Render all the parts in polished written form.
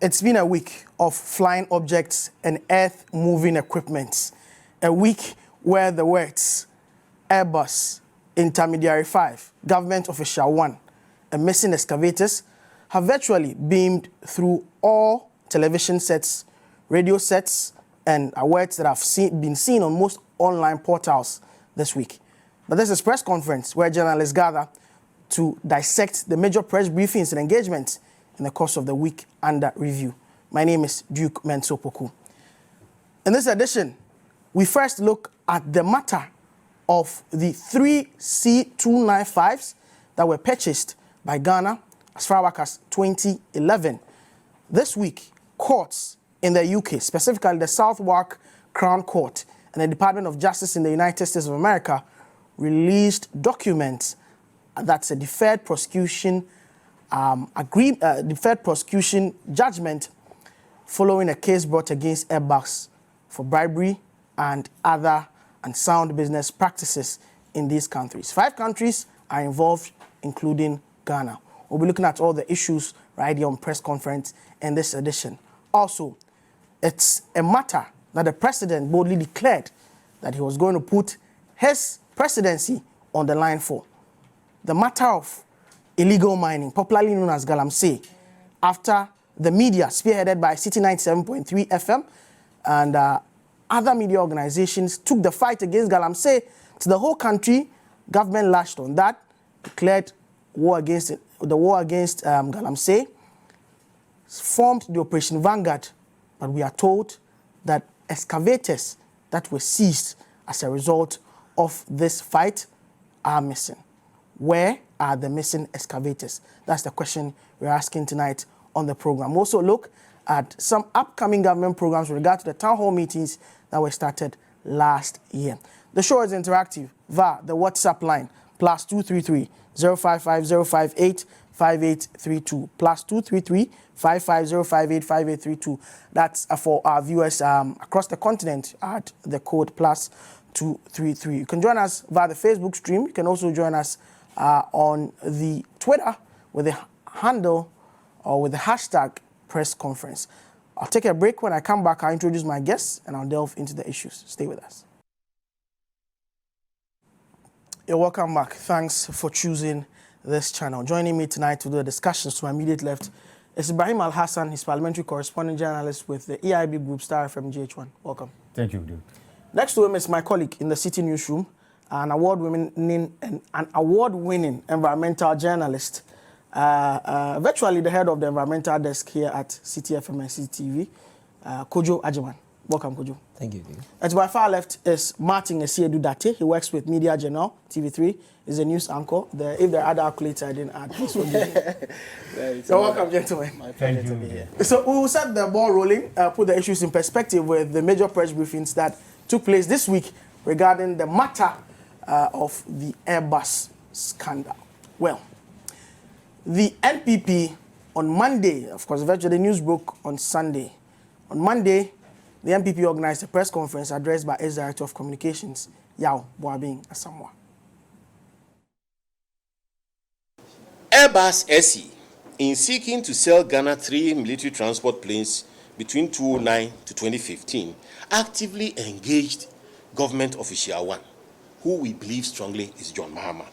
It's been a week of flying objects and earth-moving equipment. A week where the words Airbus, Intermediary 5, Government Official 1, and missing excavators have virtually beamed through all television sets, radio sets, and words that have been seen on most online portals this week. But this is a press conference where journalists gather to dissect the major press briefings and engagements in the course of the week under review. My name is Duke Mensah Opoku. In this edition, we first look at the matter of the 3 C295s that were purchased by Ghana as far back as 2011. This week, courts in the UK, specifically the Southwark Crown Court and the Department of Justice in the United States of America, released documents that's a deferred prosecution judgment following a case brought against Airbus for bribery and other unsound business practices in these countries. 5 countries are involved, including Ghana. We'll be looking at all the issues right here on press conference in this edition. Also, it's a matter that the president boldly declared that he was going to put his presidency on the line for. The matter of illegal mining, popularly known as galamsey, after the media, spearheaded by Citi 97.3 FM and other media organizations, took the fight against galamsey to the whole country. Government lashed on that, declared war against galamsey, formed the Operation Vanguard, but we are told that excavators that were seized as a result of this fight are missing. Where are the missing excavators? That's the question we're asking tonight on the program. We'll also look at some upcoming government programs with regard to the town hall meetings that were started last year. The show is interactive via the WhatsApp line, +233 055 058 5832, +233 55058 5832. That's for our viewers across the continent at the code +233. You can join us via the Facebook stream. You can also join us on the Twitter with the handle or with the hashtag press conference. I'll take a break. When I come back, I'll introduce my guests and I'll delve into the issues. Stay with us. You're welcome back. Thanks for choosing this channel. Joining me tonight to do the discussions to my immediate left is Ibrahim Al-Hassan, his parliamentary correspondent journalist with the EIB Group Star FM GH1. Welcome. Thank you, dude. Next to him is my colleague in the Citi Newsroom, an award-winning environmental journalist, virtually the head of the environmental desk here at Citi FM and Citi TV, Kojo Ajiman. Welcome, Kojo. Thank you, dude. And to my far left is Martin Esiedu Date. He works with Media Journal, TV3. He's a news anchor. If there are other accolades I didn't add, please forgive me. So welcome, gentlemen. My pleasure to be here. So we will set the ball rolling, put the issues in perspective with the major press briefings that took place this week regarding the matter of the Airbus scandal. Well, the NPP on Monday, of course, virtually the news broke on Sunday. On Monday, the NPP organized a press conference addressed by its Director of Communications, Yao Boabing Asamoah. Airbus SE, in seeking to sell Ghana 3 military transport planes between 2009 to 2015, actively engaged government official 1, who we believe strongly is John Mahama,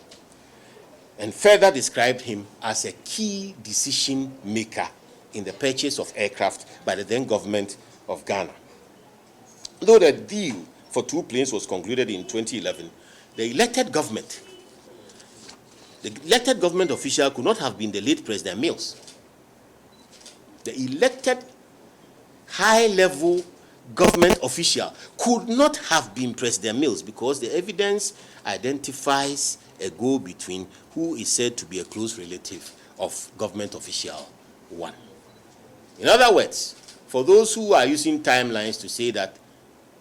and further described him as a key decision maker in the purchase of aircraft by the then government of Ghana. Though the deal for 2 planes was concluded in 2011, the elected government official could not have been the late President Mills. The elected high-level government official could not have been President Mills because the evidence identifies a go-between who is said to be a close relative of government official 1. In other words, for those who are using timelines to say that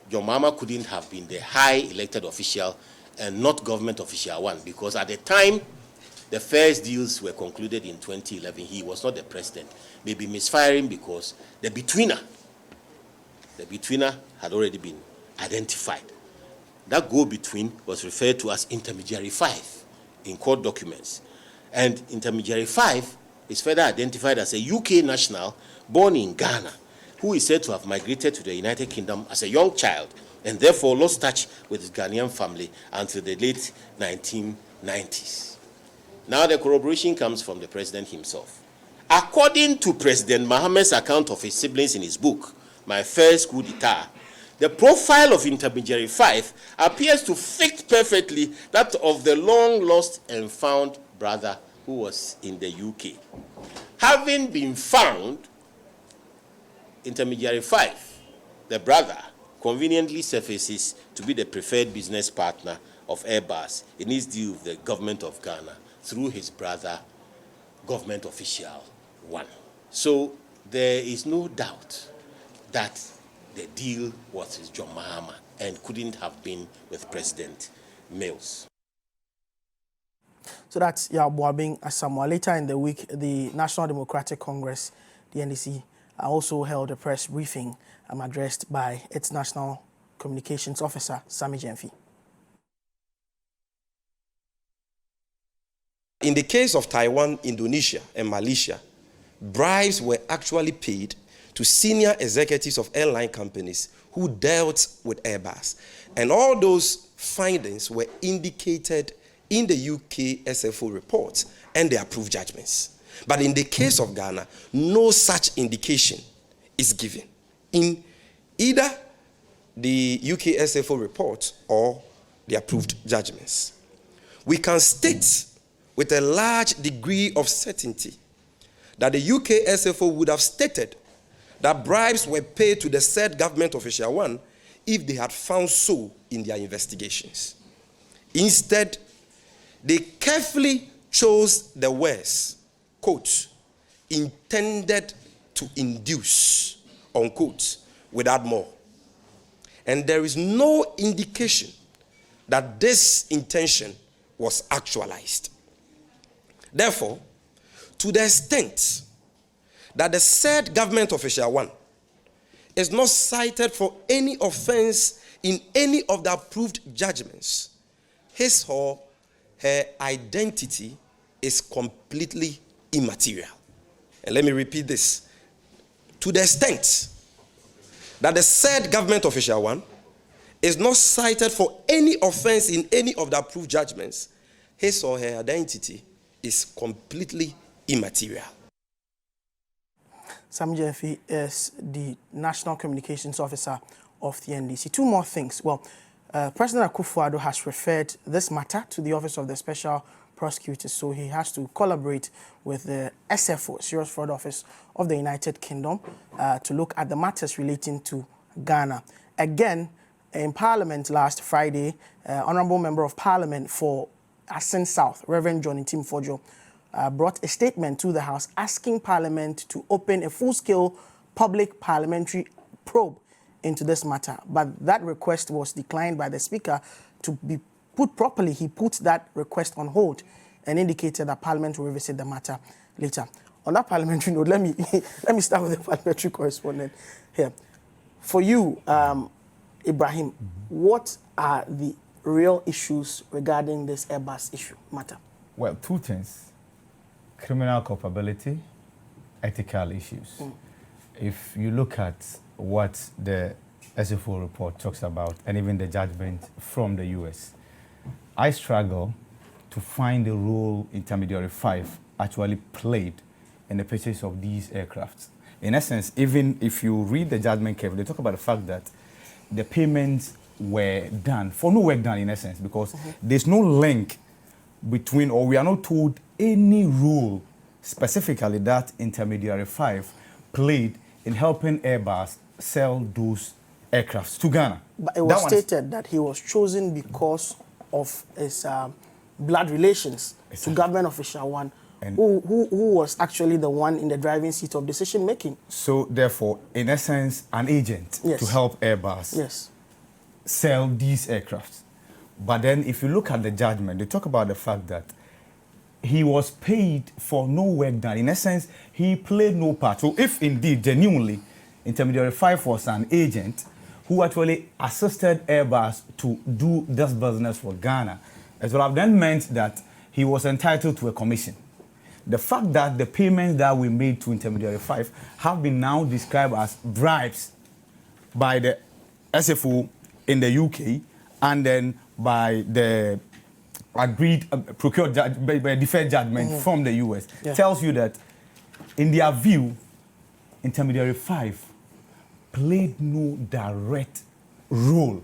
John Mahama couldn't have been the high elected official and not government official 1, because at the time the first deals were concluded in 2011, he was not the president. Maybe misfiring because the betweener had already been identified. That go-between was referred to as Intermediary 5 in court documents. And Intermediary 5 is further identified as a UK national born in Ghana, who is said to have migrated to the United Kingdom as a young child and therefore lost touch with his Ghanaian family until the late 1990s. Now the corroboration comes from the president himself. According to President Mohammed's account of his siblings in his book, My First Coup d'etat, the profile of Intermediary 5 appears to fit perfectly that of the long-lost and found brother who was in the UK. Having been found, Intermediary 5, the brother, conveniently surfaces to be the preferred business partner of Airbus in his deal with the government of Ghana through his brother, government official 1. So there is no doubt that the deal was with John Mahama and couldn't have been with President Mills. So that's Yabuabing Asamoah. Later in the week, the National Democratic Congress, the NDC, also held a press briefing addressed by its National Communications Officer, Sammy Gyamfi. In the case of Taiwan, Indonesia, and Malaysia, bribes were actually paid to senior executives of airline companies who dealt with Airbus. And all those findings were indicated in the UK SFO reports and the approved judgments. But in the case of Ghana, no such indication is given in either the UK SFO report or the approved judgments. We can state with a large degree of certainty that the UK SFO would have stated that bribes were paid to the said government official 1 if they had found so in their investigations. Instead, they carefully chose the words, quote, intended to induce, unquote, without more. And there is no indication that this intention was actualized. Therefore, to the extent that the said government official 1 is not cited for any offense in any of the approved judgments, his or her identity is completely immaterial. And let me repeat this. To the extent that the said government official 1 is not cited for any offense in any of the approved judgments, his or her identity is completely immaterial. Sammy Gyamfi is the National Communications Officer of the NDC. Two more things. Well, President Akufo-Addo has referred this matter to the Office of the Special Prosecutor, so he has to collaborate with the SFO, Serious Fraud Office of the United Kingdom, to look at the matters relating to Ghana. Again, in Parliament last Friday, Honourable Member of Parliament for Asin South, Reverend Johnny Timfojo, brought a statement to the House asking Parliament to open a full-scale public parliamentary probe into this matter. But that request was declined by the Speaker. To be put properly, he put that request on hold and indicated that Parliament will revisit the matter later. On that parliamentary note, let me start with the parliamentary correspondent here. For you, Ibrahim, what are the real issues regarding this Airbus issue matter? Well, two things: criminal culpability, ethical issues. If you look at what the SFO report talks about, and even the judgment from the US, I struggle to find the role Intermediary 5 actually played in the purchase of these aircrafts. In essence, even if you read the judgment carefully, they talk about the fact that the payments were done for no work done, in essence, because there's no link between, or we are not told any role specifically that Intermediary 5 played in helping Airbus sell those aircrafts to Ghana. But it was stated that he was chosen because of his blood relations to government official 1, who was actually the one in the driving seat of decision making. So therefore, in essence, an agent to help Airbus sell these aircrafts. But then if you look at the judgment, they talk about the fact that he was paid for no work done. In essence, he played no part. So if indeed, genuinely, Intermediary 5 was an agent who actually assisted Airbus to do this business for Ghana, it would have then meant that he was entitled to a commission. the fact that the payments that we made to Intermediary 5 have been now described as bribes by the SFO in the UK and then by the agreed procured by deferred judgment from the US tells you that in their view, Intermediary 5 played no direct role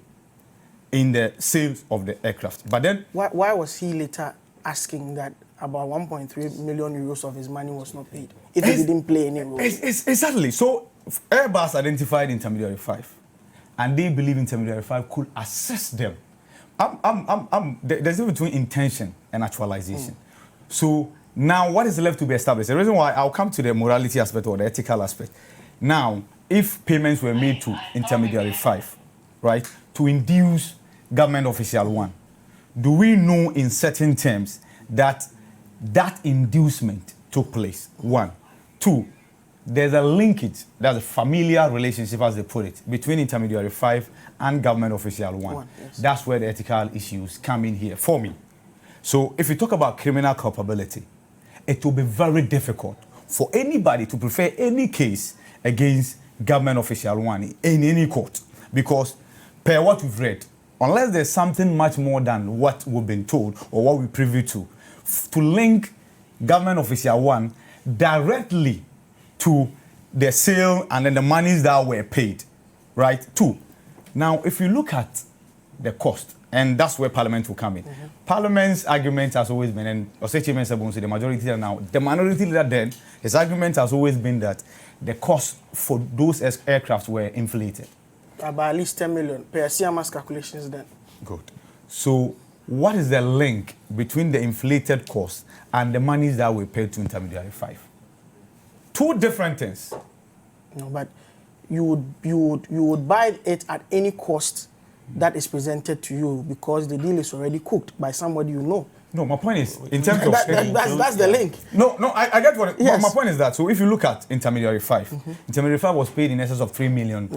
in the sales of the aircraft. But then... Why was he later asking that about 1.3 million euros of his money was not paid if he didn't play any role? Exactly. So Airbus identified Intermediary 5 and they believe Intermediary 5 could assess them. There's a difference between intention and actualization. So now what is left to be established? The reason why I'll come to the morality aspect or the ethical aspect. Now, if payments were made to Intermediary 5, right, to induce government official 1, do we know in certain terms that that inducement took place? 1. 2, there's a linkage, there's a familiar relationship, as they put it, between Intermediary 5 and government official 1. Yes. That's where the ethical issues come in here for me. So if you talk about criminal culpability, it will be very difficult for anybody to prefer any case against government official 1 in any court, because per what we've read, unless there's something much more than what we've been told or what we're privy to link government official 1 directly to the sale and then the monies that were paid, right? 2. Now, if you look at the cost, and that's where Parliament will come in. Parliament's argument has always been, and Osechi Mensah Opoku, the majority leader now, the minority leader then, his argument has always been that the cost for those aircrafts were inflated. About at least 10 million per CMA's calculations then. Good. So what is the link between the inflated cost and the monies that were paid to Intermediary 5? 2 different things. No, but you would buy it at any cost that is presented to you because the deal is already cooked by somebody you know. No, my point is, in terms of... That's the link. No, I get what... Yes. My point is that, so if you look at Intermediary 5, Intermediary 5 was paid in excess of 3 million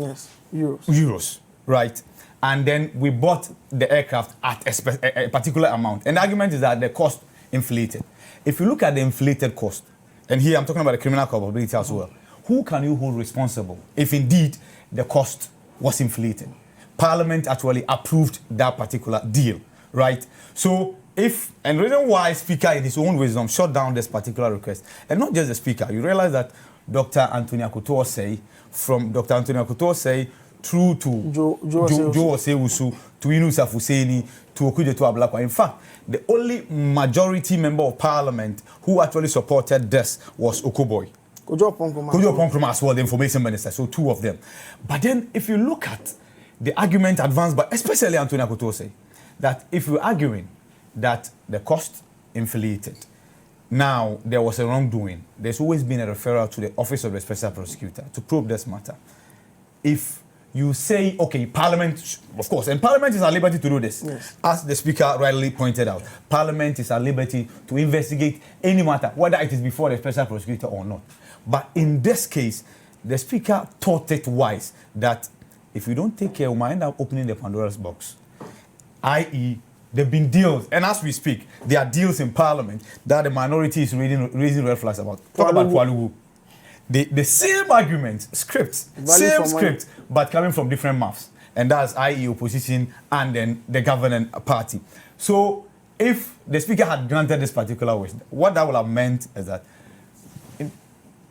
euros, right? And then we bought the aircraft at a particular amount. And the argument is that the cost inflated. If you look at the inflated cost, and here I'm talking about the criminal culpability as well, who can you hold responsible if indeed the cost was inflated? Parliament actually approved that particular deal, right? So if, and the reason why Speaker in his own wisdom shut down this particular request, and not just the Speaker, you realize that Dr. Anthony Akoto say, from Dr. Anthony Akoto say, through to Joe Osewusu, to Yunus Afuseni, to Okujeto Ablakwa. In fact, the only majority member of Parliament who actually supported this was Okoboy. Kojo Ponkroma as well, the information minister, so 2 of them. But then if you look at the argument advanced by especially Anthony Akoto say, that if you're arguing that the cost inflated, now there was a wrongdoing, there's always been a referral to the Office of the Special Prosecutor to probe this matter. If you say, okay, Parliament, of course, and Parliament is at liberty to do this. Yes. As the Speaker rightly pointed out, Parliament is at liberty to investigate any matter, whether it is before the Special Prosecutor or not. But in this case, the Speaker thought it wise that if you don't take care, we might end up opening the Pandora's box. I.e., there have been deals, and as we speak, there are deals in Parliament that the minority is raising red flags about. Talk about Kwalugu. The same argument, same script, but coming from different mouths. And that's i.e. opposition and then the governing party. So if the Speaker had granted this particular wish, what that would have meant is that in,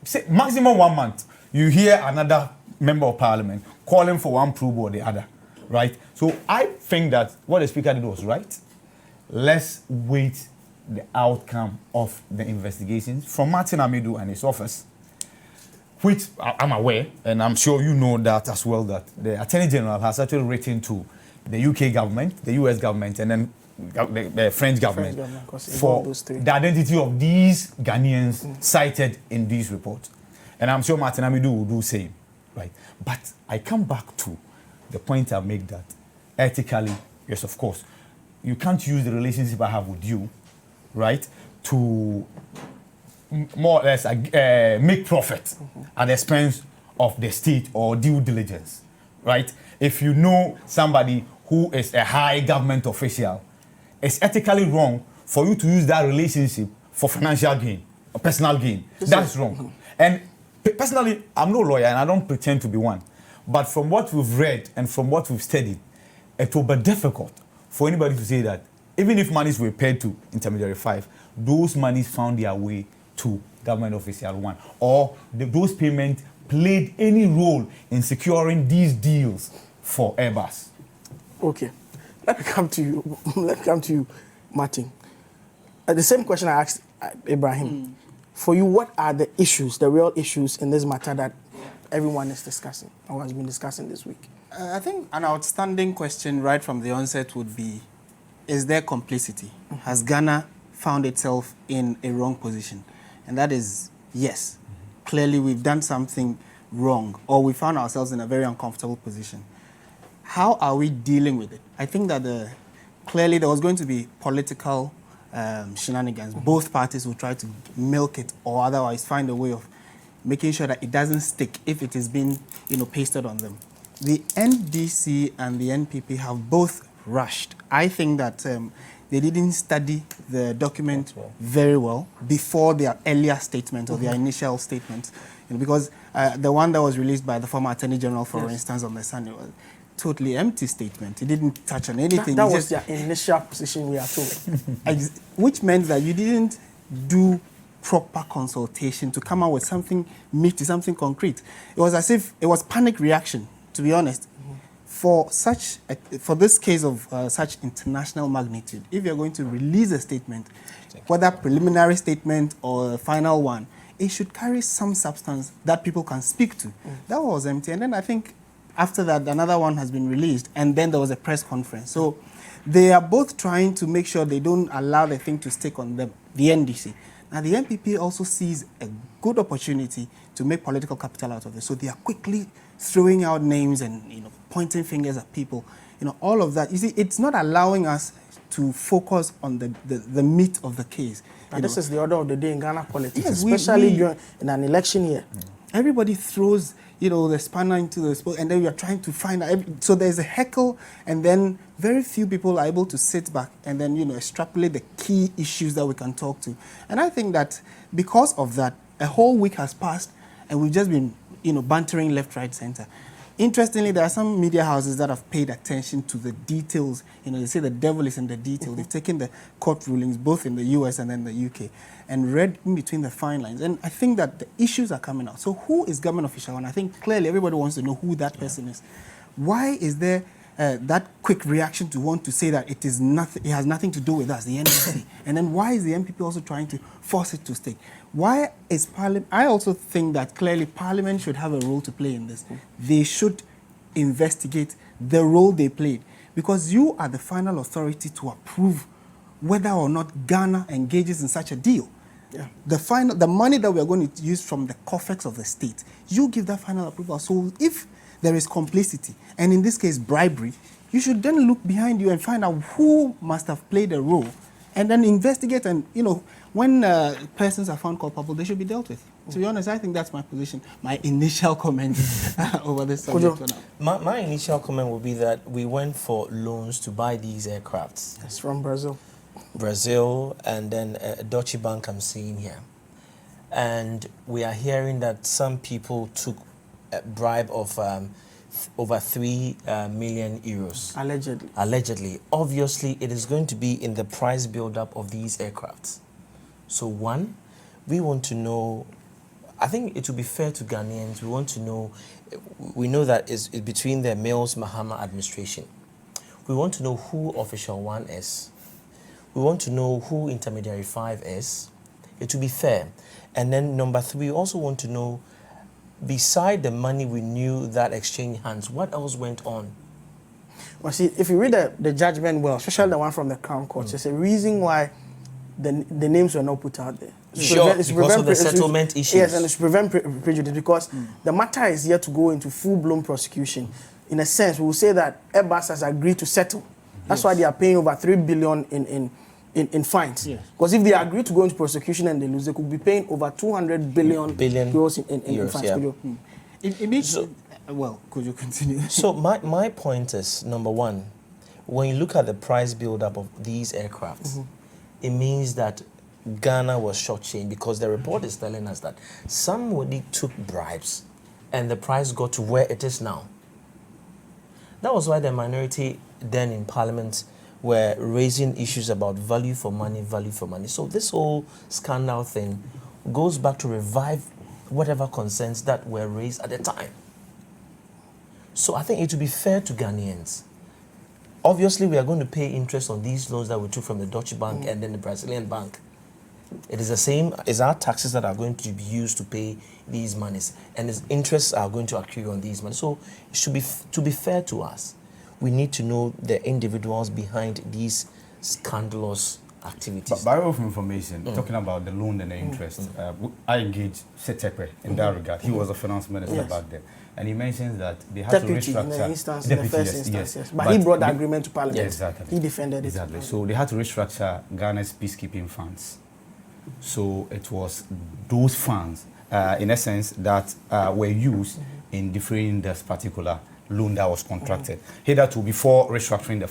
say, maximum 1 month, you hear another member of Parliament calling for one probe or the other, right? So I think that what the Speaker did was right. Let's wait the outcome of the investigations from Martin Amidu and his office, which I'm aware, and I'm sure you know that as well, that the Attorney General has actually written to the UK government, the US government, and then the French government for the identity of these Ghanaians cited in these reports. And I'm sure Martin Amidu will do the same, right? But I come back to the point I make that ethically, yes, of course, you can't use the relationship I have with you, right, to more or less make profit at the expense of the state or due diligence, right? If you know somebody who is a high government official, it's ethically wrong for you to use that relationship for financial gain. personal gain. That's wrong. And personally, I'm no lawyer and I don't pretend to be one. But from what we've read and from what we've studied, it will be difficult for anybody to say that even if monies were paid to intermediary 5, those monies found their way to government official 1, or those payments played any role in securing these deals for Airbus. Okay, let me come to you. Let me come to you, Martin. The same question I asked Ibrahim. For you, what are the issues, the real issues in this matter that everyone is discussing or has been discussing this week? I think an outstanding question right from the onset would be, is there complicity? Has Ghana found itself in a wrong position? And that is yes. Clearly, we've done something wrong, or we found ourselves in a very uncomfortable position. How are we dealing with it? I think that clearly there was going to be political shenanigans. Both parties will try to milk it or otherwise find a way of making sure that it doesn't stick if it is being, pasted on them. The NDC and the NPP have both rushed. I think that they didn't study the document very well before their earlier statement or their initial statement, because the one that was released by the former Attorney General, for instance, on the Sunday was totally empty statement. It didn't touch on anything. That was their initial position, we are told. Which meant that you didn't do proper consultation to come out with something meaty, something concrete. It was as if it was panic reaction, to be honest. For this case of such international magnitude, if you're going to release a statement, whether preliminary statement or a final one, it should carry some substance that people can speak to. That was empty. And then I think after that, another one has been released, and then there was a press conference. So they are both trying to make sure they don't allow the thing to stick on them, the NDC. Now, the NPP also sees a good opportunity to make political capital out of it. So they are quickly throwing out names and pointing fingers at people. All of that. You see, it's not allowing us to focus on the meat of the case. And this is the order of the day in Ghana politics, yes, especially in an election year. Everybody throws the spanner into the sport, and then we are trying to find out. So there's a heckle, and then very few people are able to sit back and then, extrapolate the key issues that we can talk to. And I think that because of that, a whole week has passed, and we've just been, bantering left, right, center. Interestingly, there are some media houses that have paid attention to the details. They say the devil is in the detail. They've taken the court rulings, both in the US and then the UK, and read in between the fine lines. And I think that the issues are coming out. So who is government official? And I think clearly everybody wants to know who that person is. Why is there that quick reaction to want to say that it is nothing? It has nothing to do with us, the NDC. And then why is the MPP also trying to force it to stick? Why is Parliament? I also think that clearly Parliament should have a role to play in this. They should investigate the role they played, because you are the final authority to approve whether or not Ghana engages in such a deal. Yeah. The money that we are going to use from the coffers of the state, you give that final approval. So if there is complicity, and in this case bribery, you should then look behind you and find out who must have played a role, and then investigate. And when persons are found culpable, they should be dealt with. To be honest, I think that's my position, my initial comment over this subject. My initial comment would be that we went for loans to buy these aircrafts. It's from Brazil. Brazil, and then Deutsche Bank I'm seeing here. And we are hearing that some people took a bribe of over 3 million euros. Allegedly. Allegedly. Obviously, it is going to be in the price build-up of these aircrafts. So one, we want to know, I think it would be fair to Ghanaians, we know that it's between the Mills Mahama administration. We want to know who Official 1 is. We want to know who Intermediary 5 is. It will be fair. And then number 3, we also want to know, beside the money we knew that exchanged hands, what else went on? Well, see, if you read the judgment well, especially the one from the Crown Court, there's a reason why the names were not put out there. Because of the settlement issues. Yes, and it's to prevent prejudice, because the matter is yet to go into full-blown prosecution. In a sense, we will say that Airbus has agreed to settle. That's why they are paying over 3 billion in fines. Because if they agree to go into prosecution and they lose, they could be paying over 200 billion euros in fines. Well, could you continue? So my point is, number 1, when you look at the price build-up of these aircrafts, it means that Ghana was shortchanged because the report is telling us that somebody took bribes and the price got to where it is now. That was why the minority then in Parliament were raising issues about value for money, value for money. So this whole scandal thing goes back to revive whatever concerns that were raised at the time. So I think it would be fair to Ghanaians. Obviously, we are going to pay interest on these loans that we took from the Deutsche Bank and then the Brazilian bank. It is the same as our taxes that are going to be used to pay these monies, and its interests are going to accrue on these monies. So it should be, to be fair to us, we need to know the individuals behind these scandalous activities. By way of information, talking about the loan and the interest, I engaged Citi in that regard. He was a finance minister back then. And he mentions that they had Deputy, to restructure. in the instance, Deputy, in the first yes, instance, yes. But he brought the agreement to Parliament. Yeah, exactly. He defended it. Exactly. So they had to restructure Ghana's peacekeeping funds. So it was those funds, in essence, that were used in defraying this particular loan that was contracted. Hitherto, before restructuring the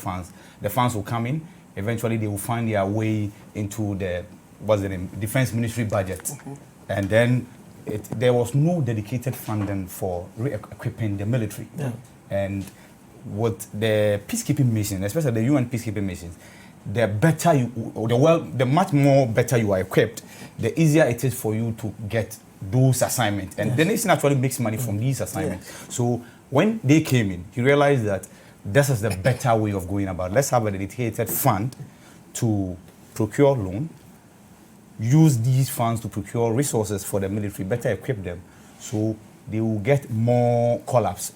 funds will come in. Eventually, they will find their way into the Defense Ministry budget, and then there was no dedicated funding for re-equipping the military. And with the peacekeeping mission, especially the UN peacekeeping missions, the better the much more better you are equipped, the easier it is for you to get those assignments. And the nation actually makes money from these assignments. So when they came in, he realized that this is the better way of going about. Let's have a dedicated fund to procure loan, use these funds to procure resources for the military, better equip them, so they will get more call-ups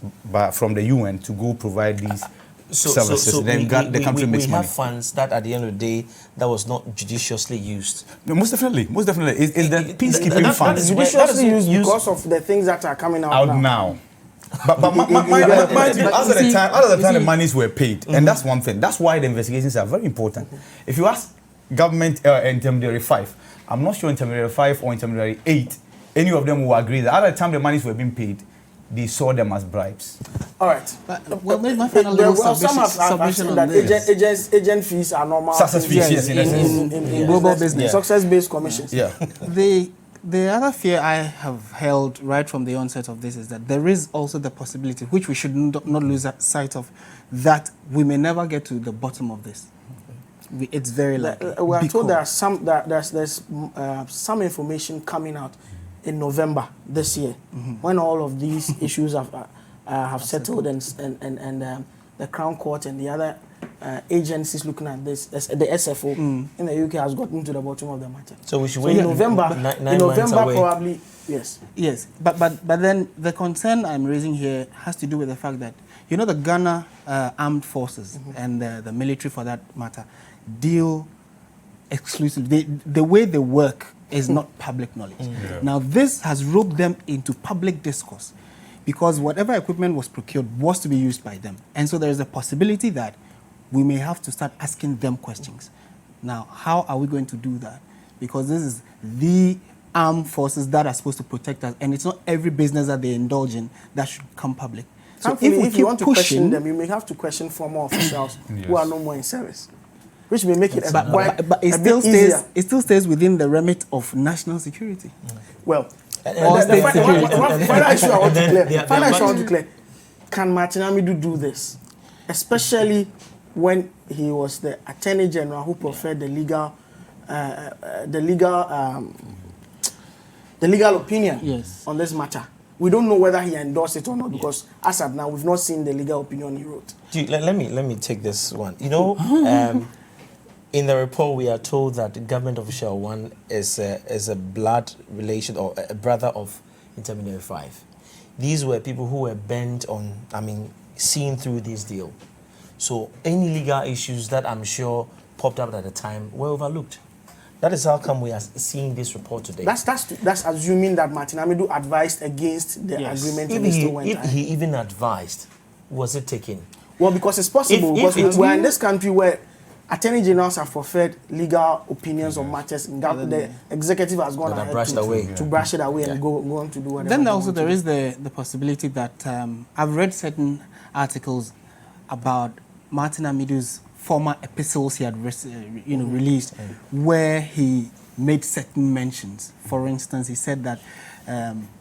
from the UN to go provide these services. Then the country makes money. We have funds that at the end of the day, that was not judiciously used. No, most definitely. It's the peacekeeping funds. Judiciously used because of the things that are coming out now. But mind you, as of the time the monies were paid, and that's one thing. That's why the investigations are very important. If you ask government intermediary 5, I'm not sure intermediary 5 or intermediary 8, any of them will agree that at the time the monies were being paid, they saw them as bribes. All right. Well, my final little submission on this. Agent fees are normal. Success fees, yes, in global business. Success-based commissions. Yeah. The other fear I have held right from the onset of this is that there is also the possibility, which we should not lose sight of, that we may never get to the bottom of this. It's very likely. We are told there are there's some information coming out in November this year, when all of these issues have settled and the Crown Court and the other agencies looking at this, the SFO in the UK has gotten to the bottom of the matter. So we should wait in November. In November, probably, yes. Yes, but then the concern I'm raising here has to do with the fact that, you know, the Ghana armed forces and the military, for that matter, deal exclusively. The way they work is not public knowledge. Now, this has roped them into public discourse because whatever equipment was procured was to be used by them. And so there is a possibility that we may have to start asking them questions. Now, how are we going to do that? Because this is the armed forces that are supposed to protect us, and it's not every business that they indulge in that should come public. So if you want to question them, you may have to question former officials who are no more in service, which may make it but it still stays within the remit of national security. Well, state security. Final issue I want to clear. Can Martin Amidu do this? Especially when he was the Attorney General who preferred the legal opinion on this matter. We don't know whether he endorsed it or not because as of now we've not seen the legal opinion he wrote. Let me take this one. You know, in the report we are told that the government official 1 is a blood relation or a brother of intermediary 5. These were people who were bent on, seeing through this deal. So any legal issues that I'm sure popped up at the time were overlooked. That is how come we are seeing this report today. That's assuming that Martin Amidu advised against the agreement. If he even advised, was it taken? Well, because it's possible. Because we're in this country where attorney generals have preferred legal opinions on matters. The executive has gone ahead to brush it away and go on to do whatever. Then also there is the possibility that I've read certain articles about Martin Amidu's former epistles he had released, where he made certain mentions. For instance, he said that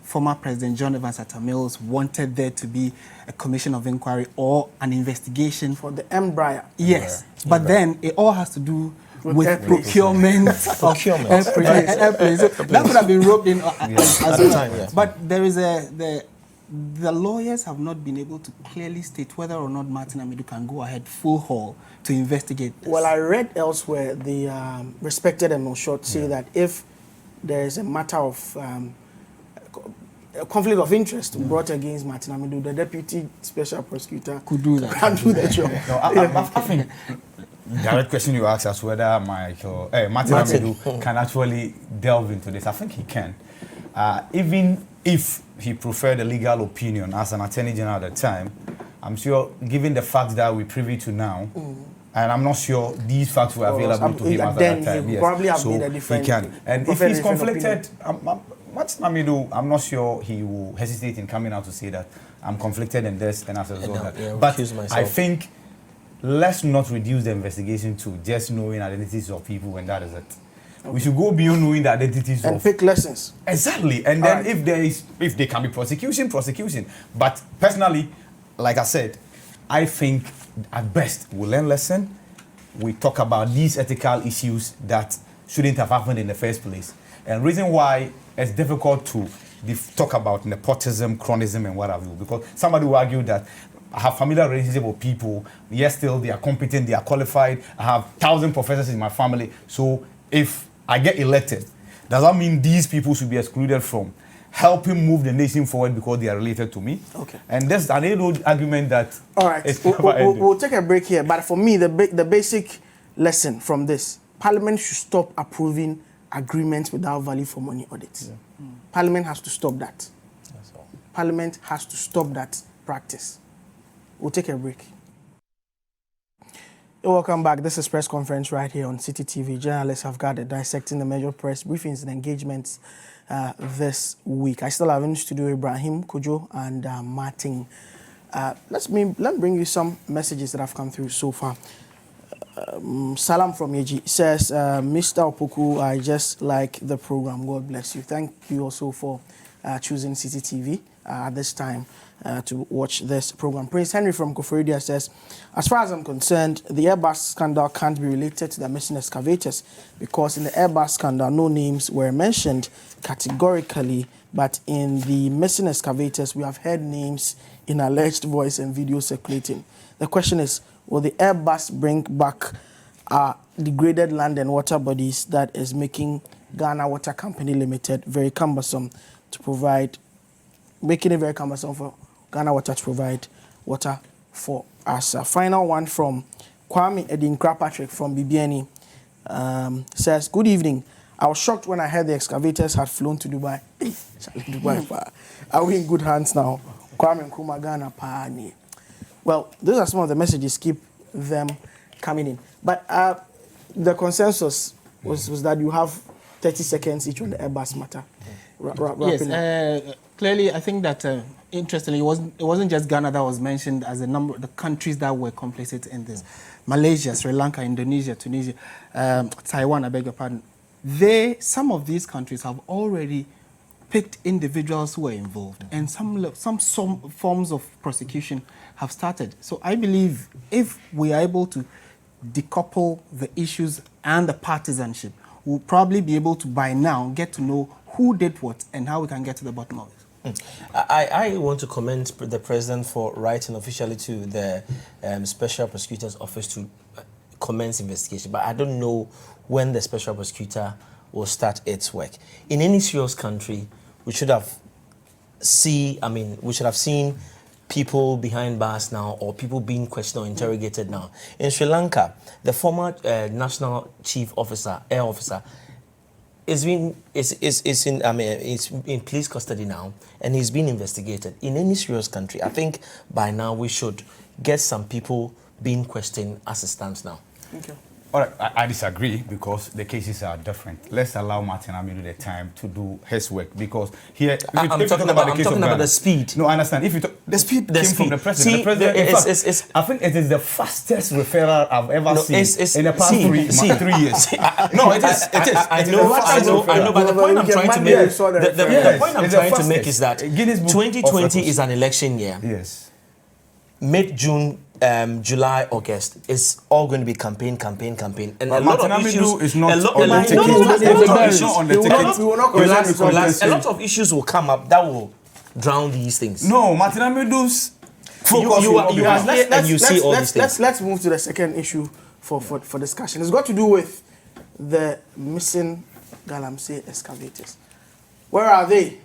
former President John Evans Atta Mills wanted there to be a commission of inquiry or an investigation For the Embraer. Yes, but then it all has to do with procurement of Procurement. airplanes. So that could have been roped in as At the well. time, yeah. But there is the lawyers have not been able to clearly state whether or not Martin Amidu can go ahead full haul to investigate this. Well, I read elsewhere the respected and short say that if there is a matter of a conflict of interest brought against Martin Amidu, the deputy special prosecutor Could do that. can do the job. No, I think direct question you asked us whether Martin Amidu can actually delve into this. I think he can. Even if he preferred a legal opinion as an attorney general at the time, I'm sure, given the facts that we're privy to now, and I'm not sure these facts were available to him at then that time. he Yes. probably have So made a different. he can. And if preferred a he's different conflicted, Martin Amidu, I'm not sure he will hesitate in coming out to say that I'm conflicted in this and as a result of that. But I think let's not reduce the investigation to just knowing identities of people, and that is it. We should go beyond knowing the identities and of pick lessons. exactly, and then if there can be prosecution. But personally, like I said, I think at best we learn lesson. We talk about these ethical issues that shouldn't have happened in the first place, and reason why it's difficult to talk about nepotism, chronism, and what have you, because somebody will argue that I have familiar relationship with people, yes, still they are competent, they are qualified. I have 1,000 professors in my family, so if I get elected, does that mean these people should be excluded from helping move the nation forward because they are related to me? Okay. And that's an old argument that. All right, we'll take a break here. But for me, the basic lesson from this: Parliament should stop approving agreements without value for money audits. Yeah. Parliament has to stop that. That's all. Parliament has to stop that practice. We'll take a break. Welcome back. This is press conference right here on Citi TV. Journalists have gathered dissecting the major press briefings and engagements this week. I still have in studio Ibrahim, Kojo, and Martin. Let me bring you some messages that have come through so far. Salam from Yeji says, Mr. Opoku, I just like the program. God bless you. Thank you also for choosing Citi TV at this time to watch this program. Prince Henry from Koforidia says, as far as I'm concerned, the Airbus scandal can't be related to the missing excavators because in the Airbus scandal, no names were mentioned categorically, but in the missing excavators, we have heard names in alleged voice and video circulating. The question is, will the Airbus bring back degraded land and water bodies that is making Ghana Water Company Limited very cumbersome to provide, making it very cumbersome for Ghana Water to provide water for us. A final one from Kwame Edinkra Patrick from BBNE says, good evening. I was shocked when I heard the excavators had flown to Dubai. Dubai, are we in good hands now? Kwame Nkrumah Ghana Pani. Well, those are some of the messages. Keep them coming in. But the consensus was that you have 30 seconds each on the Airbus matter. Yes, clearly, I think that interestingly, it wasn't just Ghana that was mentioned as a number of the countries that were complicit in this. Malaysia, Sri Lanka, Indonesia, Tunisia, Taiwan, I beg your pardon. Some of these countries have already picked individuals who were involved, and some forms of prosecution have started. So I believe if we are able to decouple the issues and the partisanship, we'll probably be able to, by now, get to know who did what and how we can get to the bottom of it. I want to commend the President for writing officially to the Special Prosecutor's Office to commence investigation, but I don't know when the Special Prosecutor will start its work. In any serious country, we should have seen people behind bars now, or people being questioned or interrogated now. In Sri Lanka, the former national chief officer, air officer, is in police custody now, and he's being investigated. In any serious country, I think by now we should get some people being questioned as it stands now. Okay. All right, I disagree because the cases are different. Let's allow Martin Amidu the time to do his work because here I'm talking about the speed. No, I understand. If you talk, the speed came speed. from the president. See, the president, it's, I think it is the fastest referral I've ever seen in the past 3 years. No, it is. I know. But the point I'm trying to make, the point I'm trying to make is that 2020 is an election year. Yes. Mid-June, July, August is all going to be campaign, and but a lot of issues. Is not a lot of issues will come up that will drown these things. No, Martin Amidu's focus. You are here and you see all these things. Let's move to the second issue for discussion. It's got to do with the missing Galamsey excavators. Where are they?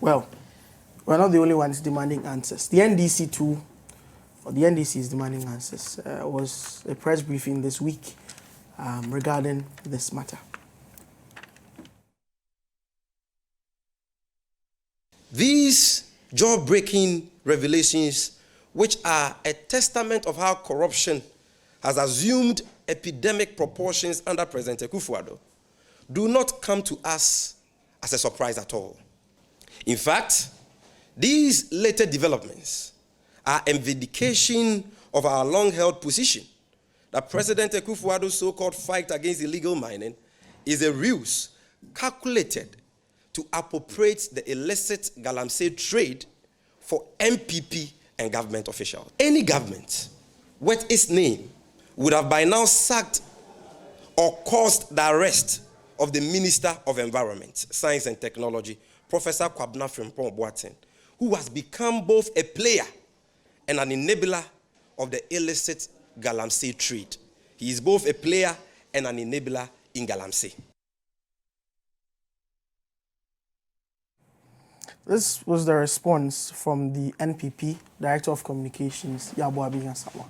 Well, we're not the only ones demanding answers. The NDC too. The NDC is demanding answers. Was a press briefing this week regarding this matter. These jaw-breaking revelations, which are a testament of how corruption has assumed epidemic proportions under President Akufo-Addo, do not come to us as a surprise at all. In fact, these later developments are a vindication of our long-held position that President Akufo-Addo's so-called fight against illegal mining is a ruse calculated to appropriate the illicit Galamsey trade for MPP and government officials. Any government with its name would have by now sacked or caused the arrest of the Minister of Environment, Science and Technology, Professor Kwabena Frimpong Boateng, who has become both a player and an enabler of the illicit Galamsey trade. He is both a player and an enabler in Galamsey. This was the response from the NPP Director of Communications, Yabo Abiyan-Samoa.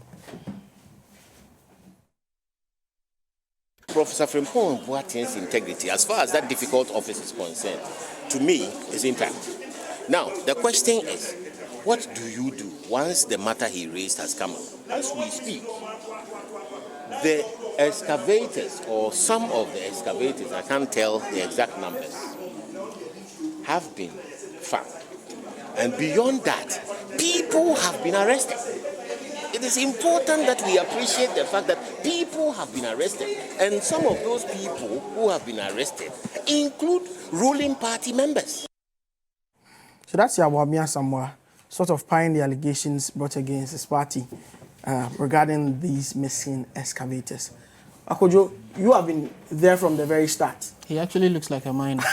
Professor Frimpong Boateng's integrity, as far as that difficult office is concerned, to me, is intact. Now, the question is, what do you do once the matter he raised has come up? As we speak, the excavators, or some of the excavators, I can't tell the exact numbers, have been found. And beyond that, people have been arrested. It is important that we appreciate the fact that people have been arrested. And some of those people who have been arrested include ruling party members. So that's Yabo Abiyan-Samoa sort of pine the allegations brought against his party regarding these missing excavators. Akojo, you have been there from the very start. He actually looks like a miner. I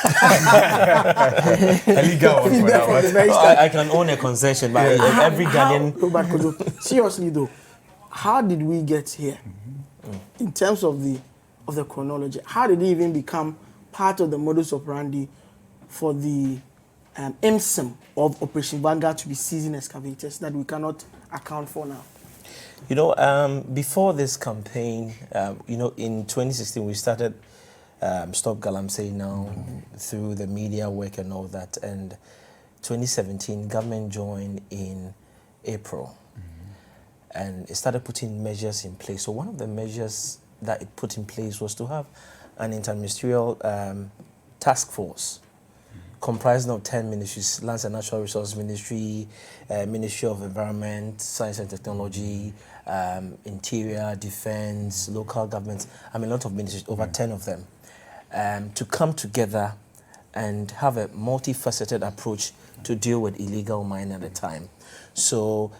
can own a concession, but every Ghanaian... But Akojo, seriously though, how did we get here? In terms of the chronology, how did it even become part of the modus operandi for the MSIM of Operation Vanguard to be seizing excavators that we cannot account for now? You know, before this campaign, you know, in 2016 we started Stop Galamsey Now through the media work and all that, and 2017 government joined in April, and it started putting measures in place. So one of the measures that it put in place was to have an interministerial task force comprising of 10 ministries: Lands and Natural Resources Ministry, Ministry of Environment, Science and Technology, Interior, Defense, local governments. I mean, a lot of ministries, over 10 of them, to come together and have a multifaceted approach to deal with illegal mining at the time. So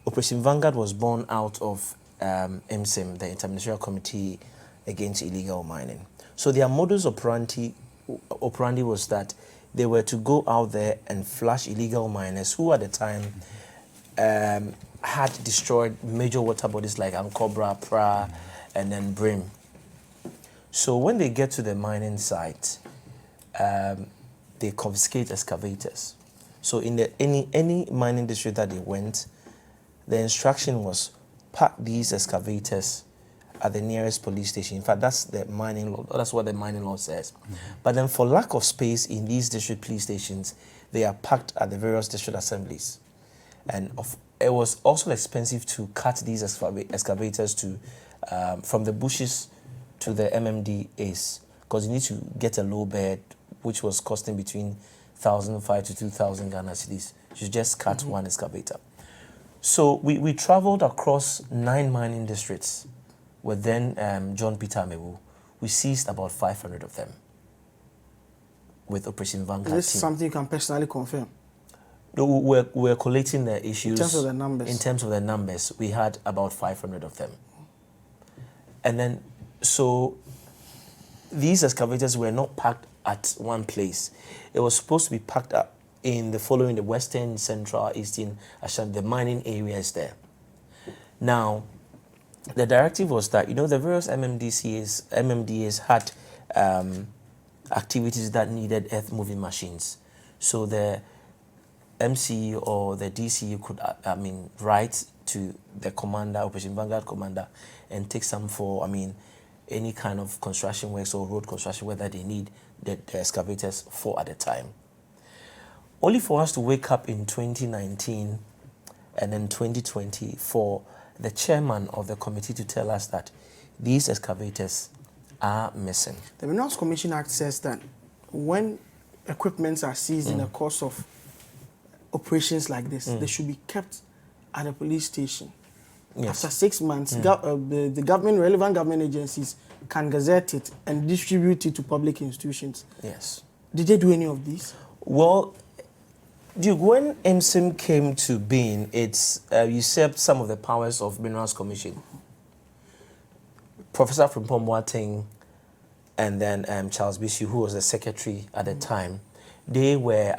Operation Vanguard was born out of MSIM, the Interministerial Committee Against Illegal Mining. So their modus operandi was that they were to go out there and flush illegal miners who at the time had destroyed major water bodies like Ankobra, Pra, and then Brim. So when they get to the mining site, they confiscate excavators. So in any mining district that they went, the instruction was park these excavators at the nearest police station. In fact, that's the mining law. That's what the mining law says. But then for lack of space in these district police stations, they are parked at the various district assemblies. And it was also expensive to cut these excavators to from the bushes to the MMDAs, because you need to get a low bed, which was costing between 1,500 to 2,000 Ghana cedis. You just cut one excavator. So we traveled across 9 mining districts with then John Peter Amewu. We seized about 500 of them with Operation Vanguard Is this team. something you can personally confirm? No, we're collating the issues. In terms of the numbers? In terms of the numbers, we had about 500 of them. And then, so these excavators were not packed at one place. It was supposed to be packed up in the following, the western, central, eastern, the mining areas there. Now, the directive was that, the various MMDAs had activities that needed earth-moving machines. So the MCU or the DCU could, write to the commander, Operation Vanguard commander, and take some for, any kind of construction works or road construction work that they need the excavators for at the time. Only for us to wake up in 2019 and then 2020 for the chairman of the committee to tell us that these excavators are missing. The Minerals Commission Act says that when equipments are seized in the course of operations like this, they should be kept at a police station. Yes. After 6 months, the relevant government agencies can gazette it and distribute it to public institutions. Yes. Did they do any of these? Well, Duke, when MSIM came to being, it's usurped some of the powers of Minerals Commission. Professor Frimpong Boateng and then Charles Bishi, who was the secretary at the time, they were,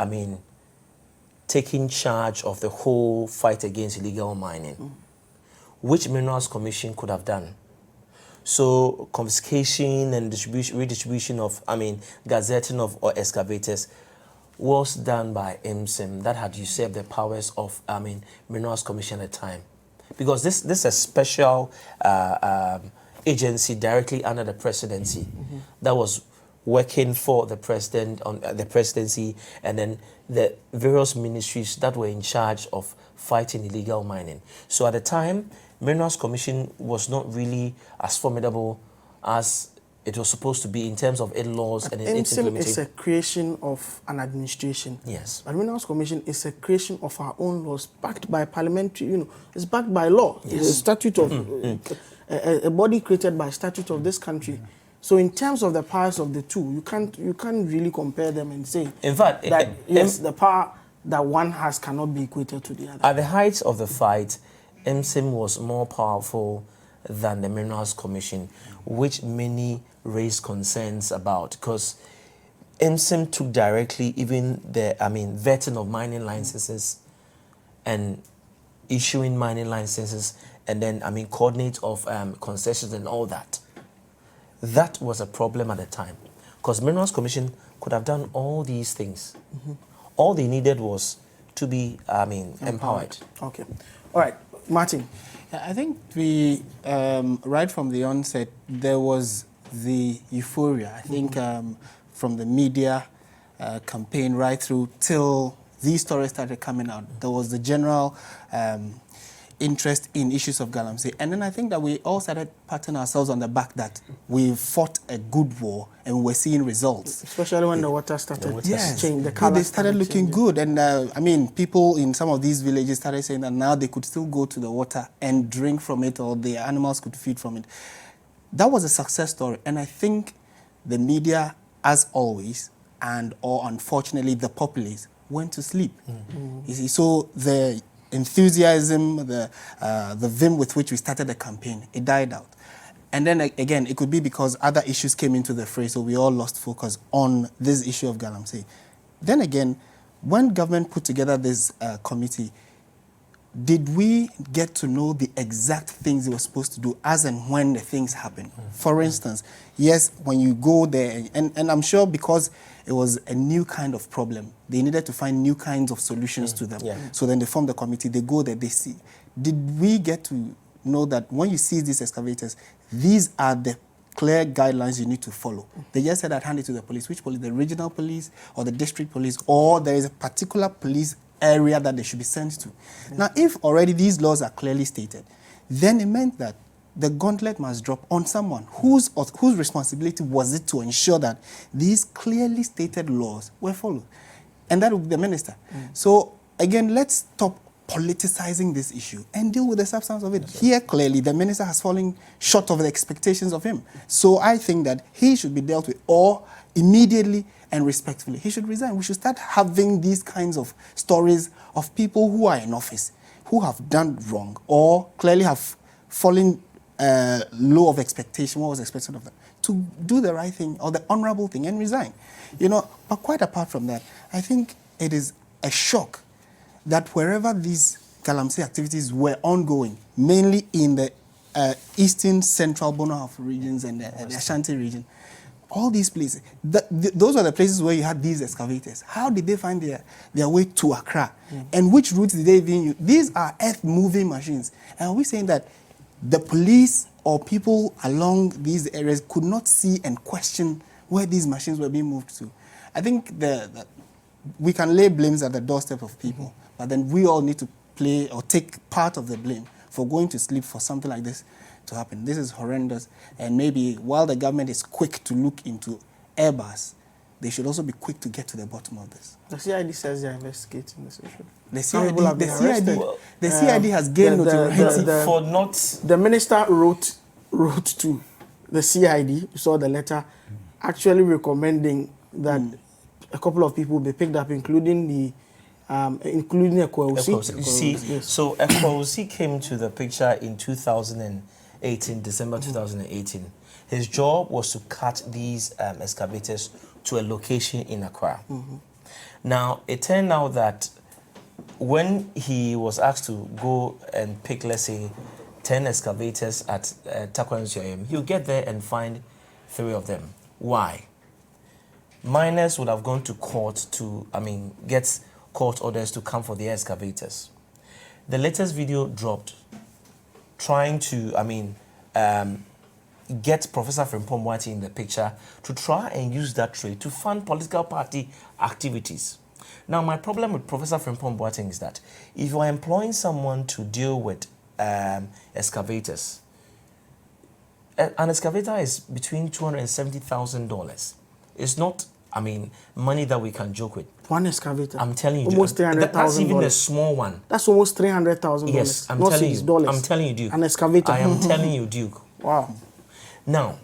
taking charge of the whole fight against illegal mining, which Minerals Commission could have done. So confiscation and redistribution of, gazetting of excavators was done by MSIM that had usurped the powers of, Minerals Commission at the time. Because this is a special agency directly under the presidency that was working for the president on the presidency, and then the various ministries that were in charge of fighting illegal mining. So at the time, Minerals Commission was not really as formidable as it was supposed to be in terms of its laws and its MSIM implementation. is a creation of an administration. Yes. But Minerals Commission is a creation of our own laws, backed by parliamentary, it's backed by law. Yes. It's a statute of, a body created by statute of this country. So in terms of the powers of the two, you can't really compare them and say, In fact, that yes, the power that one has cannot be equated to the other. at the height of the fight, MSIM was more powerful than the Minerals Commission, which many raised concerns about, because MSIM took directly even the, vetting of mining licenses and issuing mining licenses, and then, coordinate of concessions and all that. That was a problem at the time, because Minerals Commission could have done all these things. All they needed was to be, empowered. Okay. All right, Martin. I think we, right from the onset, there was the euphoria. I think from the media campaign right through till these stories started coming out, there was the general interest in issues of galamsey. And then I think that we all started patting ourselves on the back that we fought a good war and we're seeing results. Especially when the water started changing, the they color started looking good. And people in some of these villages started saying that now they could still go to the water and drink from it, or their animals could feed from it. That was a success story. And I think the media, as always, or unfortunately the populace, went to sleep. You see, so the enthusiasm, the vim with which we started the campaign, it died out. And then again, it could be because other issues came into the fray, so we all lost focus on this issue of galamsey. Then again, when government put together this committee, did we get to know the exact things they were supposed to do as and when the things happen? For instance, yes, when you go there, and I'm sure because it was a new kind of problem, they needed to find new kinds of solutions to them. So then they formed the committee, they go there, they see. Did we get to know that when you seize these excavators, these are the clear guidelines you need to follow? They just said I'd hand it to the police. Which police? The regional police or the district police, or there is a particular police area that they should be sent to. Now, if already these laws are clearly stated, then it meant that the gauntlet must drop on someone whose responsibility was it to ensure that these clearly stated laws were followed. And that would be the minister. So again, let's stop politicizing this issue and deal with the substance of it. Here, clearly, the minister has fallen short of the expectations of him. So I think that he should be dealt with, or immediately and respectfully, he should resign. We should start having these kinds of stories of people who are in office, who have done wrong, or clearly have fallen low of expectation, what was expected of them, to do the right thing or the honorable thing and resign. You know, but quite apart from that, I think it is a shock that wherever these Galamsey activities were ongoing, mainly in the eastern central Bono regions and the Ashanti region, all these places, those are the places where you had these excavators. How did they find their way to Accra? And which routes did they even use? These are earth-moving machines. And are we saying that the police or people along these areas could not see and question where these machines were being moved to? I think we can lay blames at the doorstep of people, but then we all need to play or take part of the blame for going to sleep for something like this to happen. This is horrendous, and maybe while the government is quick to look into Airbus, they should also be quick to get to the bottom of this. The CID says they're investigating this issue. The CID, CID has gained notoriety for not... The minister wrote to the CID, you saw the letter, actually recommending that a couple of people be picked up, including Ekwaosi. You see, yes. So Ekwaosi came to the picture in 2018, December 2018. His job was to cut these excavators to a location in Accra. Now, it turned out that when he was asked to go and pick, let's say, 10 excavators at Takwan, he'll get there and find 3 of them. Why? Miners would have gone to court to, get court orders to come for the excavators. The latest video dropped trying to, get Professor Frimpong Boateng in the picture to try and use that trade to fund political party activities. Now, my problem with Professor Frimpong Boateng is that if you are employing someone to deal with excavators, an excavator is between $270,000. It's not, money that we can joke with. One excavator. I'm telling you, almost $300,000. That's even a small one. That's almost $300,000. Yes, I'm telling you, Duke. An excavator. I am telling you, Duke. Wow. Now,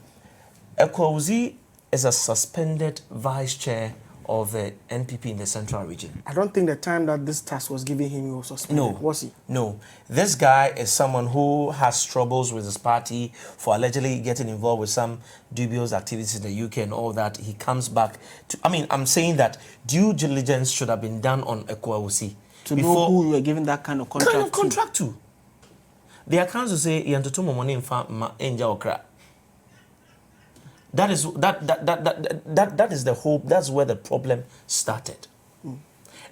Ekwaosi is a suspended vice chair of the NPP in the Central Region. I don't think the time that this task was given him, he was suspended. No. Was he? No. This guy is someone who has troubles with his party for allegedly getting involved with some dubious activities in the UK and all that. He comes back to... I'm saying that due diligence should have been done on Ekwaosi. To know who you were given that kind of contract to. The accounts will say, "Yantotomo money in Enja Okra." That is the whole. That's where the problem started.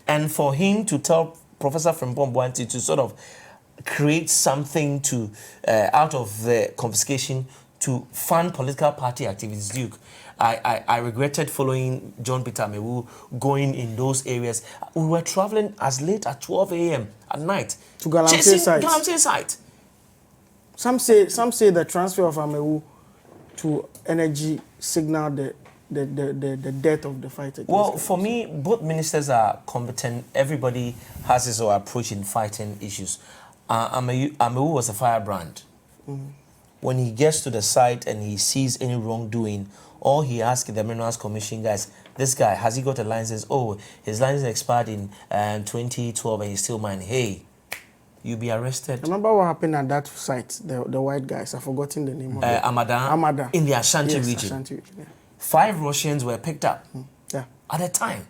And for him to tell Professor Frimpong Boateng to sort of create something to out of the confiscation to fund political party activities, Duke, I regretted following John Peter Amewu going in those areas. We were traveling as late as 12 a.m. at night to Galamsey site. Some say the transfer of Amewu to energy signaled the death of the fight against Well, for me, both ministers are competent. Everybody has his own approach in fighting issues. Amewu was a firebrand. When he gets to the site and he sees any wrongdoing, or he asks the Minerals Commission guys, this guy, has he got a license? Oh, his license expired in 2012 and he's still mine. Hey, you'll be arrested. Remember what happened at that site, the white guys? I've forgotten the name of it. Amada. In the Ashanti region. Ashanti region, yeah. 5 Russians were picked up at a time.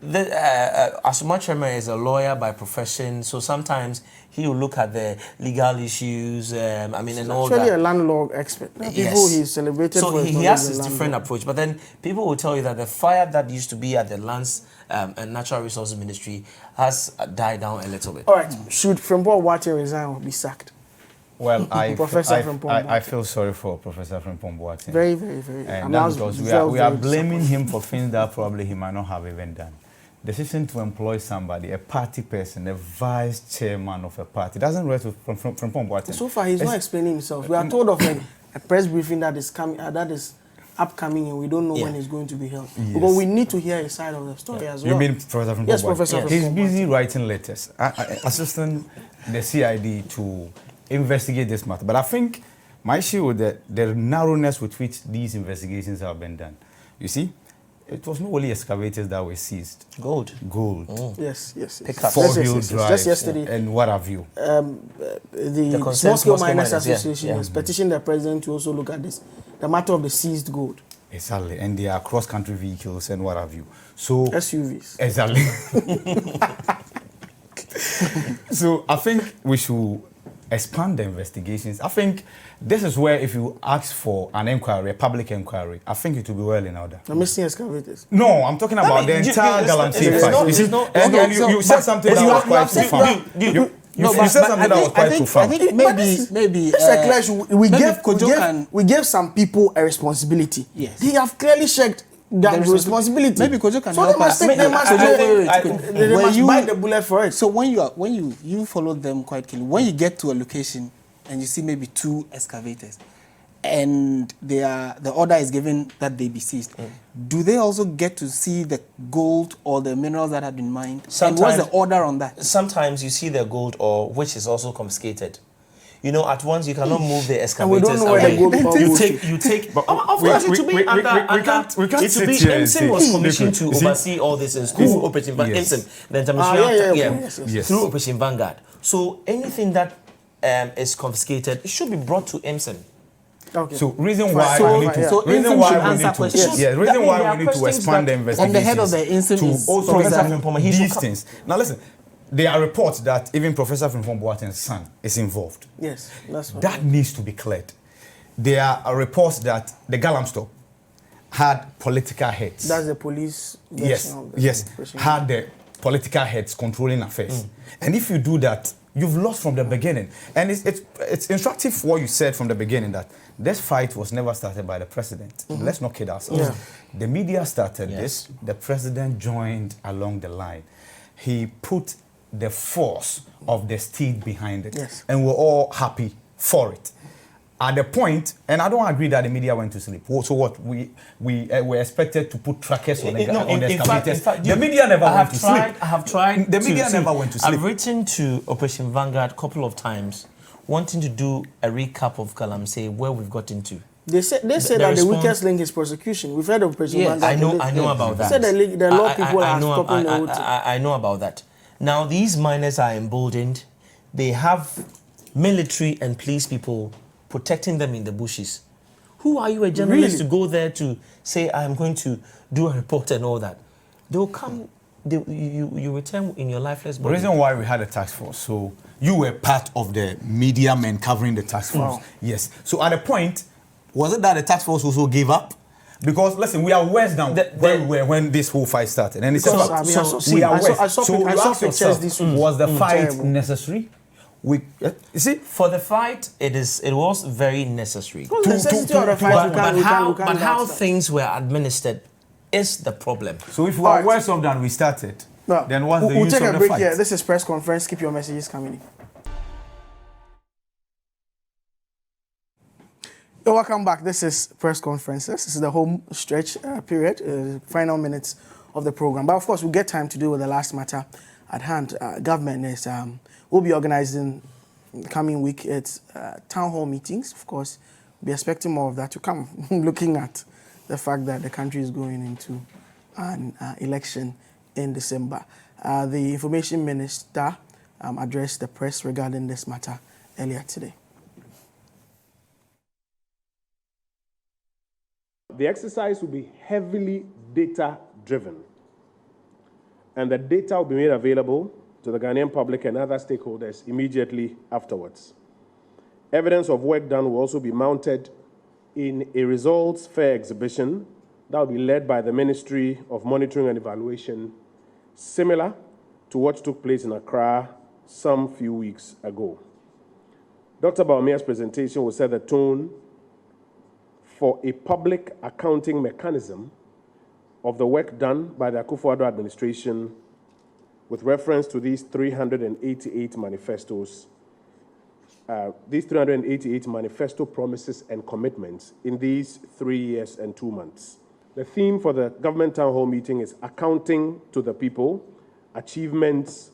Asuma Chairman is a lawyer by profession, so sometimes he will look at the legal issues, and all that. Actually a landlord expert. People he celebrated so for he has his different approach, but then people will tell you that the fire that used to be at the Lands and Natural Resources Ministry has died down a little bit. All right, should Frimpong Boateng resign or be sacked? Well, I I feel sorry for Professor Frimpong Boateng. Very, very, very. And that's because we are blaming him for things that probably he might not have even done. decision to employ somebody, a party person, a vice chairman of a party, doesn't rest from Boateng. So far, he's not explaining himself. We are told of a press briefing that is coming, that is upcoming, and we don't know when it's going to be held. Yes. Because we need to hear his side of the story as well. You mean Professor Frimpong? Yes, Professor Frimpong. He's busy writing letters, assisting the CID to investigate this matter. But I think my issue with the narrowness with which these investigations have been done. You see, it was not only excavators that were seized. Gold. Yes. Four-wheel drive. Just yesterday. And what have you. The Small-Scale Miners Association has petitioned the president to also look at this, the matter of the seized gold. Exactly. And they are cross-country vehicles and what have you. So SUVs. Exactly. So I think we should expand the investigations. I think this is where if you ask for an inquiry, a public inquiry, I think it will be well in order. I'm missing excavators. No, I'm talking about the entire Galamsey fight. You see, you said something that was quite profound. You said something that was quite profound. I think maybe we gave some people a responsibility. Yes. They have clearly checked their responsibility. Maybe Kojo can so help they must us. take, they must bite the bullet for it. So when you follow them quite keenly, when you get to a location and you see maybe 2 excavators, and the order is given that they be seized, do they also get to see the gold or the minerals that have been mined? And what's the order on that? Sometimes you see the gold ore, which is also confiscated. You know, at once you cannot move the And we excavators don't know where the gold ore goes to. You take. Of course, it to be under. We can't Emsen was commissioned to oversee all this in school. Operation Vanguard. Emsen, the international, yes. through Operation Vanguard. So anything that is confiscated, it should be brought to Emsen. Okay. So reason why we need to expand the investigations. And the head of the incident is Professor Frimpong. These things. Now listen, there are reports that even Professor Frimpong Boateng's son is involved. Yes, that's right. That needs to be cleared. There are reports that the Galamsey had political heads. That's the police. Yes, had the political heads controlling affairs. And if you do that, you've lost from the beginning. And it's instructive what you said from the beginning, that this fight was never started by the president. Let's not kid ourselves. Yeah. The media started this. The president joined along the line. He put the force of the state behind it. Yes. And we're all happy for it. At the point, and I don't agree that the media went to sleep. So what? We were expected to put trackers on the excavators. The media never went to sleep. I have tried. The media never went to sleep. I've written to Operation Vanguard a couple of times, wanting to do a recap of Galamsey, where we've got into. They say that the weakest link is prosecution. We've heard of Operation Vanguard. I know about that. They said the law people are stopping the whole thing. I know about that. Now these miners are emboldened. They have military and police people protecting them in the bushes. Who are you, a journalist, to go there to say, I'm going to do a report and all that? They'll come, you return in your lifeless body. The reason why we had a task force, so you were part of the media men covering the task force. Wow. Yes. So at a point, was it that the task force also gave up? Because listen, we are worse than where we were when this whole fight started. And it's we are worse. Was the fight necessary? You see, for the fight, it was very necessary. But how things were administered is the problem. So if we are worse off than we started, then what's the use of the fight? We'll take a break here. This is press conference. Keep your messages coming in. Welcome back. This is press conferences. This is the home stretch period, final minutes of the program. But of course, we'll get time to deal with the last matter at hand. Government is will be organizing the coming week. It's town hall meetings. Of course, we'll be expecting more of that to come. Looking at the fact that the country is going into an election in December. The information minister addressed the press regarding this matter earlier today. The exercise will be heavily data-driven, and the data will be made available to the Ghanaian public and other stakeholders immediately afterwards. Evidence of work done will also be mounted in a results fair exhibition that will be led by the Ministry of Monitoring and Evaluation, similar to what took place in Accra some few weeks ago. Dr. Bawumia's presentation will set the tone for a public accounting mechanism of the work done by the Akufo-Addo administration with reference to these 388 manifestos, these 388 manifesto promises and commitments in these 3 years and 2 months. The theme for the government town hall meeting is Accounting to the People, Achievements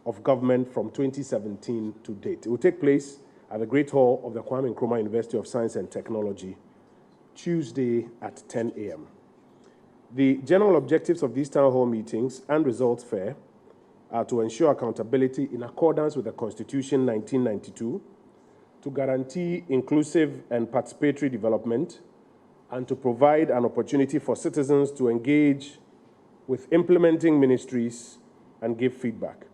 of Government from 2017 to date. It will take place at the Great Hall of the Kwame Nkrumah University of Science and Technology, Tuesday at 10 a.m. The general objectives of these town hall meetings and results fair are to ensure accountability in accordance with the Constitution 1992, to guarantee inclusive and participatory development, and to provide an opportunity for citizens to engage with implementing ministries and give feedback.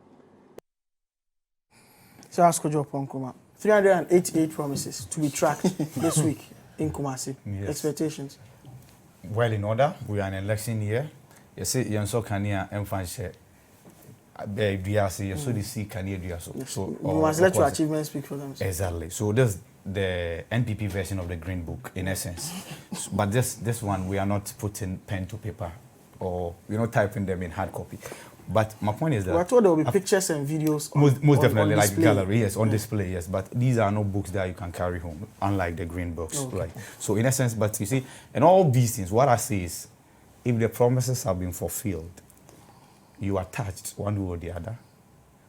So ask Kojo Nkrumah, 388 promises to be tracked this week in Kumasi. Yes. Expectations? Well, in order, we are in an election year. You see, you so can you emphasize you so the see can you do so. You must let your achievements speak for themselves. Exactly. So this the NPP version of the Green Book in essence. But this one we are not putting pen to paper or we're not typing them in hard copy. But my point is that we're told there will be pictures and videos. Most definitely, on like display. gallery, yes, on display, yes. But these are no books that you can carry home, unlike the green books, Okay. right? So in essence, but you see, and all these things, what I say is, if the promises have been fulfilled, you are touched one way or the other.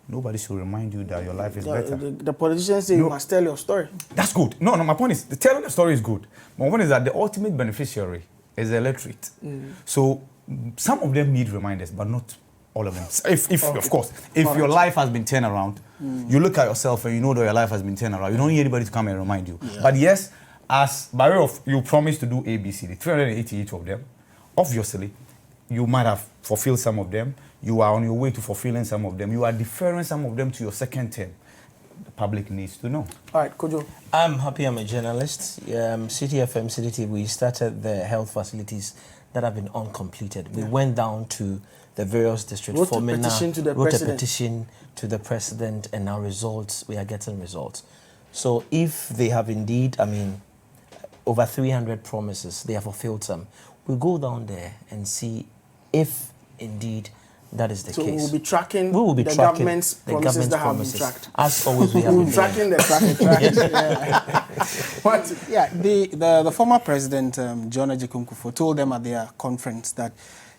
Nobody should remind you that your life is better. The politicians say you must tell your story. That's good. No, my point is, telling the story is good. My point is that the ultimate beneficiary is the electorate. So some of them need reminders, but not all of them. Of course, if your life has been turned around, you look at yourself and you know that your life has been turned around. You don't need anybody to come and remind you. Yeah. But yes, as by way of you promised to do A, B, C, D, 388 of them, obviously, you might have fulfilled some of them. You are on your way to fulfilling some of them. You are deferring some of them to your second term. The public needs to know. All right, Kojo. I'm happy I'm a journalist. Citi FM, Citi TV, we started the health facilities that have been uncompleted. We went down to the various districts. Wrote a petition to the president, and now results, we are getting results. So if they have indeed, over 300 promises, they have fulfilled some, we'll go down there and see if indeed that is the case. So we'll be tracking the government's promises that have been tracked. As always, we have We'll been be tracking the The former president, John Ajikunkufo, told them at their conference that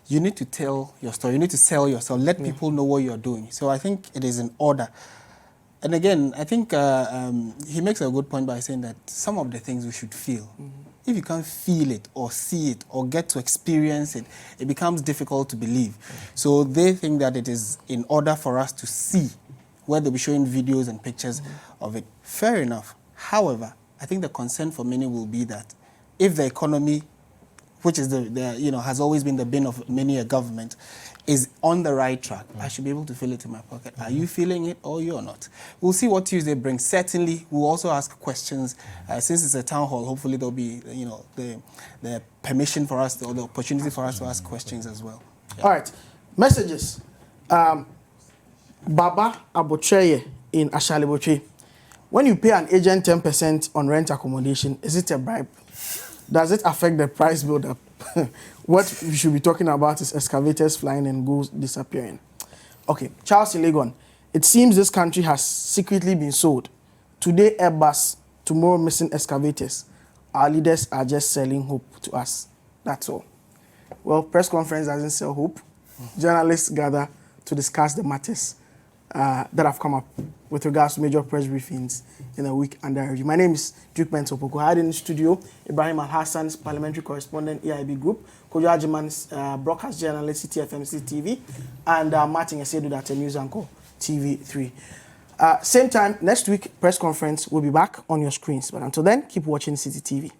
you need to tell your story, you need to sell yourself, let people know what you're doing. So I think it is in order. And again, I think he makes a good point by saying that some of the things we should feel. If you can't feel it or see it or get to experience it, it becomes difficult to believe. So they think that it is in order for us to see, where they'll be showing videos and pictures of it. Fair enough. However, I think the concern for many will be that if the economy, which is has always been the bane of many a government, is on the right track, I should be able to feel it in my pocket. Are you feeling it or you're not? We'll see what Tuesday brings. Certainly, we'll also ask questions. Since it's a town hall, hopefully there'll be, the permission for us, or the opportunity for us to ask questions as well. Yeah. All right. Messages. Baba Abotreye in Ashalibotri. When you pay an agent 10% on rent accommodation, is it a bribe? Does it affect the price build-up? What we should be talking about is excavators flying and goods disappearing. Okay, Charles in Legon. It seems this country has secretly been sold. Today, Airbus, tomorrow, missing excavators. Our leaders are just selling hope to us. That's all. Well, press conference doesn't sell hope. Journalists gather to discuss the matters that have come up with regards to major press briefings in a week under review. My name is Mensah Opoku. I had in the studio Ibrahim Al-Hassan's parliamentary correspondent, EIB Group, Kojo Ajiman's broadcast journalist, Citi FM, Citi TV, and Martin Esedu, that's a news anchor, TV3. Same time, next week, press conference will be back on your screens. But until then, keep watching Citi TV.